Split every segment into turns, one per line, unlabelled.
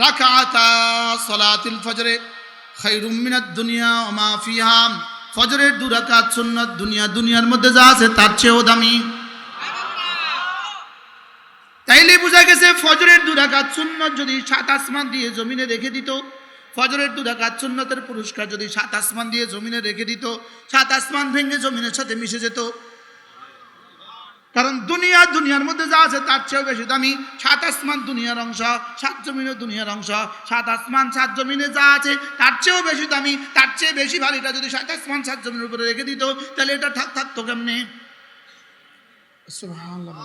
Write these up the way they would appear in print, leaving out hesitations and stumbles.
রাকাতা সালাতিল ফজরে খায়রুম মিনাদ দুনিয়া ওয়া মা ফিহা, ফজরের 2 রাকাত সুন্নাত দুনিয়ার মধ্যে যা আছে তার চেয়েও দামি। তাইলে বোঝা গেছে ফজরের 2 রাকাত সুন্নাত যদি 7 আসমান দিয়ে জমিনে রেখে দিত, ফজরের 2 রাকাত সুন্নাতের পুরস্কার যদি 7 আসমান দিয়ে জমিনে রেখে দিত, 7 আসমান ভেঙে জমিনের সাথে মিশে যেত। কারণ দুনিয়ার মধ্যে যা আছে তার চেয়েও বেশি দামি। 7 আসমান দুনিয়ার অংশ, 7 জমিনও দুনিয়ার অংশ। 7 আসমান 7 জমিনে যা আছে তার চেয়েও বেশি দামি, তার চেয়ে বেশি ভারী। এটা যদি 7 আসমান 7 জমিনের উপরে রেখে দিত, তাহলে এটা থাকতো কেমনে? সুবহানাল্লাহ।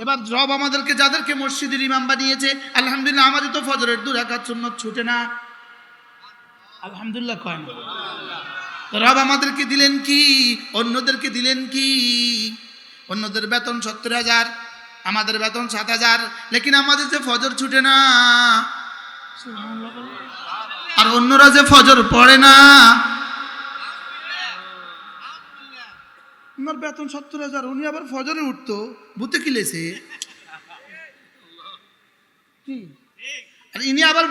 এবার রব আমাদেরকে, যাদেরকে মসজিদের ইমাম বানিয়েছে, আলহামদুলিল্লাহ, আমাদের তো ফজরের 2 রাকাত সুন্নাত ছুটে না। আলহামদুলিল্লাহ কয় না? রব আমাদেরকে দিলেন কি? অন্যদেরকে দিলেন কি? অন্যদের বেতন 70,000, আমাদের বেতন 7,000, লেকিন আমাদের যে ফজর ছুটে না। আর অন্যরা যে ফজর পড়ে না, ওনার বেতন 70,000, উনি আবার ফজরে উঠতো, ভূতে কিলেছে কি? আর ইনি আবার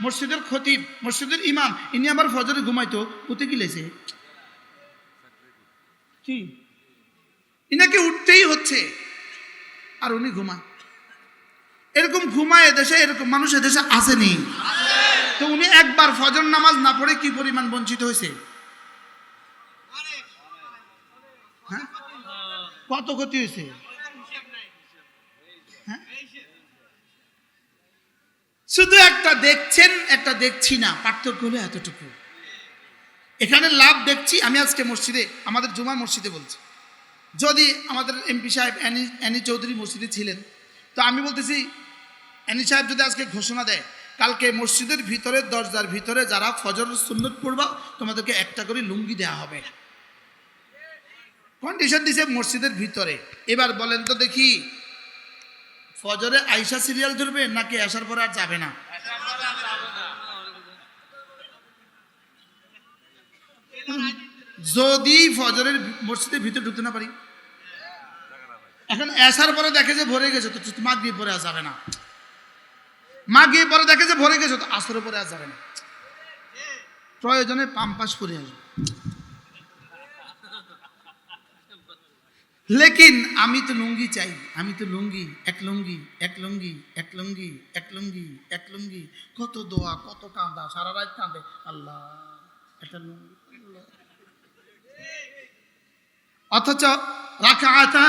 মসজিদের খতিব, মসজিদের ইমাম, ইনি আবার ফজরে ঘুমাইতো, ভূতে কিলেছে কি? ইনাকে উঠতেই হচ্ছে আর উনি ঘুমায়। এরকম ঘুমায় এদেশে, এরকম মানুষ এদেশে আসেনি। তো উনি একবার ফজর নামাজ না পড়ে কি পরিমাণ বঞ্চিত হয়েছে? হ্যাঁ, কত ক্ষতি হয়েছে? হ্যাঁ, শুধু একটা দেখছেন, একটা দেখছি না, পার্থক্য হলো এতটুকু। এখানে লাভ দেখছি। আমি আজকে মসজিদে, আমাদের জুমার মসজিদে বলছি, যদি আমাদের এমপি সাহেব অ্যানি চৌধুরী মসজিদে ছিলেন, তো আমি বলতেছি অ্যানি সাহেব যদি আজকে ঘোষণা দেয়, কালকে মসজিদের ভিতরে দরজার ভিতরে যারা ফজর সুন্নত পড়বা, তোমাদেরকে একটা করে লুঙ্গি দেওয়া হবে। কন্ডিশন দিছে মসজিদের ভিতরে। এবার বলেন তো দেখি, ফজরে আইসা সিরিয়াল ধরবে নাকি আসার পরে আর যাবে না? যদি ফজরের মসজিদের ভিতরে ঢুকতে না পারি, এখন আসার পরে দেখে যে ভরে গেছে, তো মাগরিব পরে আর যাবে না। মাগরিব পরে দেখে যে ভরে গেছে, তো আসরের পরে আর যাবে না। প্রয়োজনে পাম্পাস পরে আসবে। লেকিন আমি তো লুঙ্গি চাই, আমি তো লুঙ্গি, এক লুঙ্গি, এক লুঙ্গি, এক লুঙ্গি, এক লুঙ্গি, এক লুঙ্গি। কত দোয়া, কত কাঁদা, সারা রাত কাঁদে, আল্লাহ একটা লুঙ্গি। অথচ রাকাতা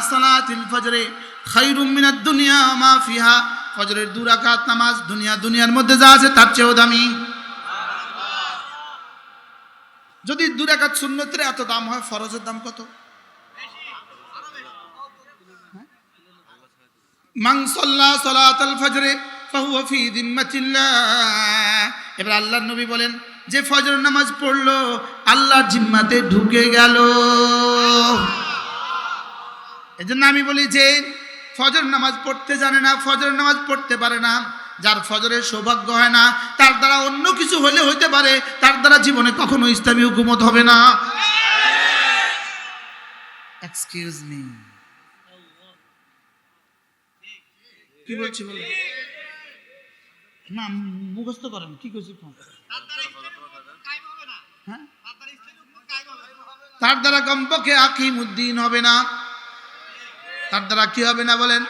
সালাতিল ফজরে খায়রুম মিনাদ দুনিয়া ওয়া মা ফিহা, ফজরের 2 রাকাত নামাজ দুনিয়ার মধ্যে যা আছে তার চেয়েও দামি। যদি 2 রাকাত সুন্নতের এত দাম হয়, ফরজের দাম কত? মান সাল্লা সালাতাল ফজরে ফাহুয়া ফি যিম্মাতিল্লাহ। এবার আল্লাহর নবী বলেন, যে ফজর নামাজ পড়লো আল্লাহর জিম্মাতে ঢুকে গেল। এজন্য আমি বলি, যে ফজর নামাজ পড়তে জানে না, ফজর নামাজ পড়তে পারে না, যার ফজরের সৌভাগ্য হয় না, তার দ্বারা অন্য কিছু হলে হইতে পারে, তার দ্বারা জীবনে কখনো ইসলামী হুকুমত হবে না। এক্সকিউজ মি, কি বলছি বলে না, মুখস্থ করেন কি করছি। হ্যাঁ, তার দ্বারা কমপক্ষে আকিমুদ্দিন হবে না। তার দ্বারা কি হবে না বলেন?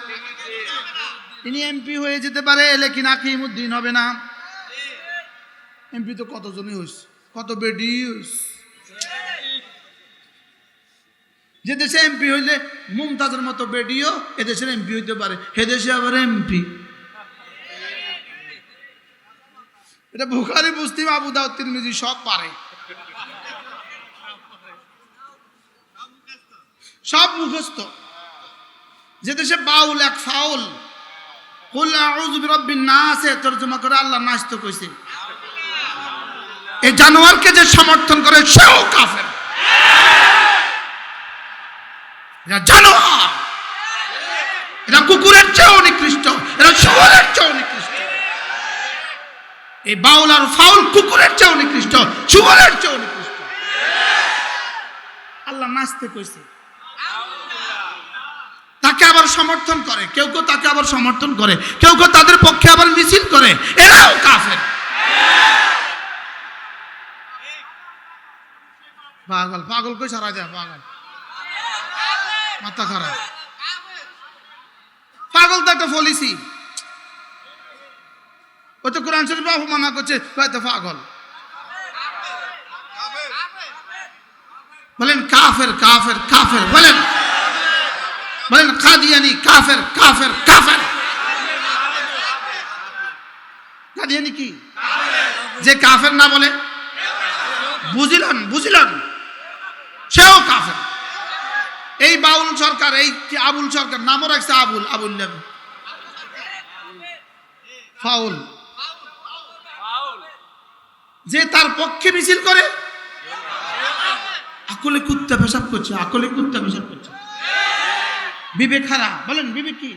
তিনি এমপি হয়ে যেতে পারে, লেকিন আকিমুদ্দিন হবে না। এমপি তো কতজনই হইছে, কত বেডি হইছে। যে দেশে এমপি হইলে মুমতাজের মতো বেডিও এদেশের এমপি হইতে পারে, হে দেশে আবার এমপি। এটা বুখারী, মুসলিম, আবু দাউদ, তিরমিজি সব পারে, সব মুখস্থ। যে দেশে বাউল এক ফাউল, কুল আউযু বিরাব্বিন নাস তরজমা করে আল্লাহ নাস তো কইছে। এই জানোয়ারকে যে সমর্থন করে সেও কাফের। এরা জানোয়ার, এরা কুকুরের চেয়েও নিকৃষ্ট, এরা শুয়োরের চেয়েও নিকৃষ্ট। এই বাউল আর ফাউল কুকুরের চেয়েও নিকৃষ্ট, শুয়োরের চেয়েও নিকৃষ্ট। আল্লাহ নাচতে কইছে, তাকে আবার সমর্থন করে, কেউ কেউ তাকে আবার সমর্থন করে, কেউ কেউ তাদের পক্ষে আবার মিছিল করে, এরাও কাফের। পাগল পাগল কই সারা যায়, পাগল মাথা খারাপ, পাগল তো একটা পলিসি। ও তো কোরআন শরীফ অপমানা করছে, হয়তো পাগল। বলেন কাফের কাফের কাফের, বলেন বলেন কাদিয়ানি কাফের কাফের কাফের। কাদিয়ানি কি? যে কাফের না বলে, বুঝিলেন বুঝিলেন, সেও কাফের। এই বাউল সরকার, এই আবুল সরকার, নামও রাখছে আবুল, আবুল ফাউল, যে তার পক্ষে মিছিল করে, আকলে কুত্তা পেশাব করছে, আকলে কুত্তা পেশাব করছে। বিবেক হারা, বলেন বিবেক কি?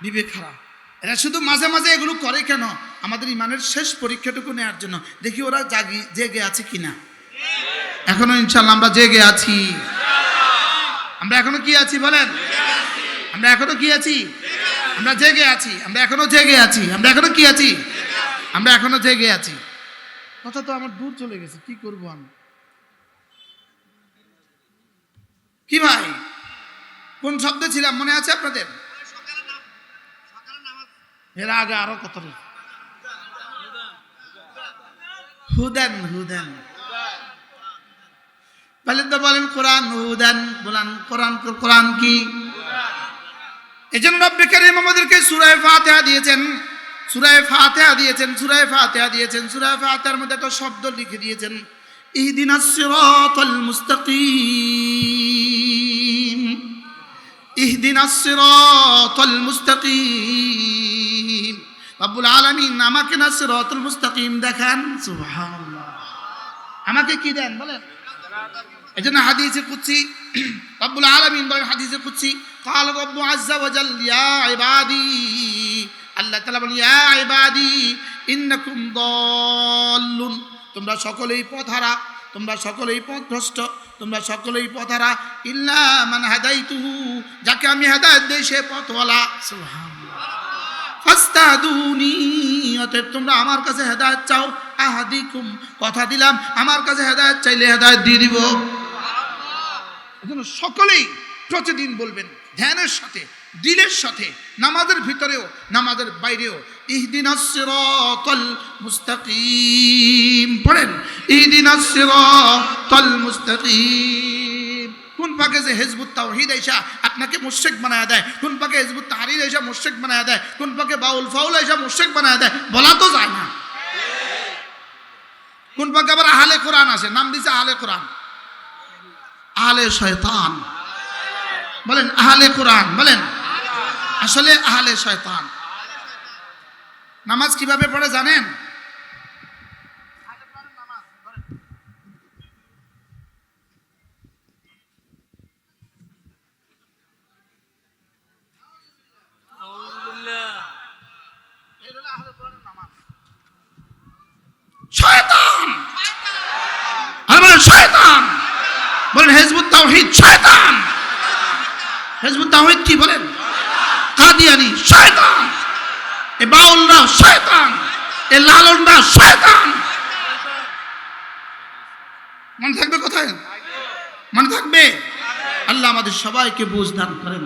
বিবেক হারা। এরা শুধু মাঝে মাঝে এগুলো করে কেন? আমাদের ইমানের শেষ পরীক্ষাটুকু নেওয়ার জন্য। দেখি ওরা জেগে আছে কিনা। এখনো ইনশাল্লাহ আমরা জেগে আছি। আমরা এখনো কি আছি বলেন? আমরা এখনো কি আছি? আমরা জেগে আছি। আমরা এখনো জেগে আছি। আমরা এখনো কি আছি? আমরা এখনো জেগে আছি। কথা তো আমার দূর চলে গেছে, কি করব আমি? কি ভাই, কোন শব্দে ছিলাম মনে আছে আপনাদের? এর আগে আরো কত, হুদান হুদান, বলেন তো বলেন কোরআন হুদান, বলেন কোরআন। কোরআন কি? এজন্য রব্বে কারীম আমাদেরকে সূরা ফাতিহা দিয়েছেন, সূরা ফাতিহা দিয়েছেন, সূরা ফাতিহা দিয়েছেন। সূরা ফাতিহার মধ্যে একটা শব্দ লিখে দিয়েছেন, ইহদিনাস সিরাতাল মুস্তাকিম, ইহদিনাস সিরাতাল মুস্তাকিম। রব্বুল আলামিন আমাকে না সিরাতাল মুস্তাকিম দেখান। সুবহানাল্লাহ। আমাকে কি দেন বলেন? এজন্য হাদিসে কুদসি রব্বুল আলামিন বলেন, হাদিসে কুদসি, قال رب عز وجل يا عبادي, আল্লাহ তাআলা বলেন ইয়া ইবাদি ইন্নাকুম দাল্লুন, তোমরা সকলেই পথহারা, তোমরা সকলেই পথভ্রষ্ট, তোমরা সকলেই পথহারা, ইল্লা মান হাদাইতুহু, যাকে আমি হেদায়েত দেই সে পথওয়ালা। সুবহানাল্লাহ। ফাস্তাদুনি, অতএব তোমরা আমার কাছে হেদায়েত চাও। আহাদিকুম, কথা দিলাম আমার কাছে হেদায়েত চাইলে হেদায়েত দিয়ে দিব। এজন্য সকলেই প্রতিদিন বলবেন ধ্যানের সাথে, দিলের সাথে, নামাজের ভিতরেও নামাজের বাইরেও, ইহদিনাস সিরাতাল মুস্তাকিম। পড়েন ইহদিনাস সিরাতাল মুস্তাকিম। কোন পাকে যে হিজবুত তাওহীদ আইসা আপনাকে মুশরিক বানায়া দেয়, কোন পাকে হিজবুত তাহরীর আইসা মুশরিক বানায়া দেয়, কোন পাকে বাউল ফাউল আইসা মুশরিক বানায়া দেয়, বলা তো যায় না। কোন পাকে আবার আহলে কোরআন আসে, নাম দিছে আহলে কোরআন, আহলে শয়তান। বলেন আহলে কোরআন, বলেন আসলে আহলে শয়তান। নামাজ কিভাবে পড়ে জানেন? শয়তান, আর বলেন শয়তান, বলেন হিজবুত তাওহীদ শয়তান। হিজবুত তাওহীদ কি বলেন? কাদিয়ানি শয়তান, এ বাউলরা শয়তান, এ লালনরা শয়তান। মনে থাকবে কোথায়? মনে থাকবে? আল্লাহ আমাদের সবাইকে বুঝ দান করেন।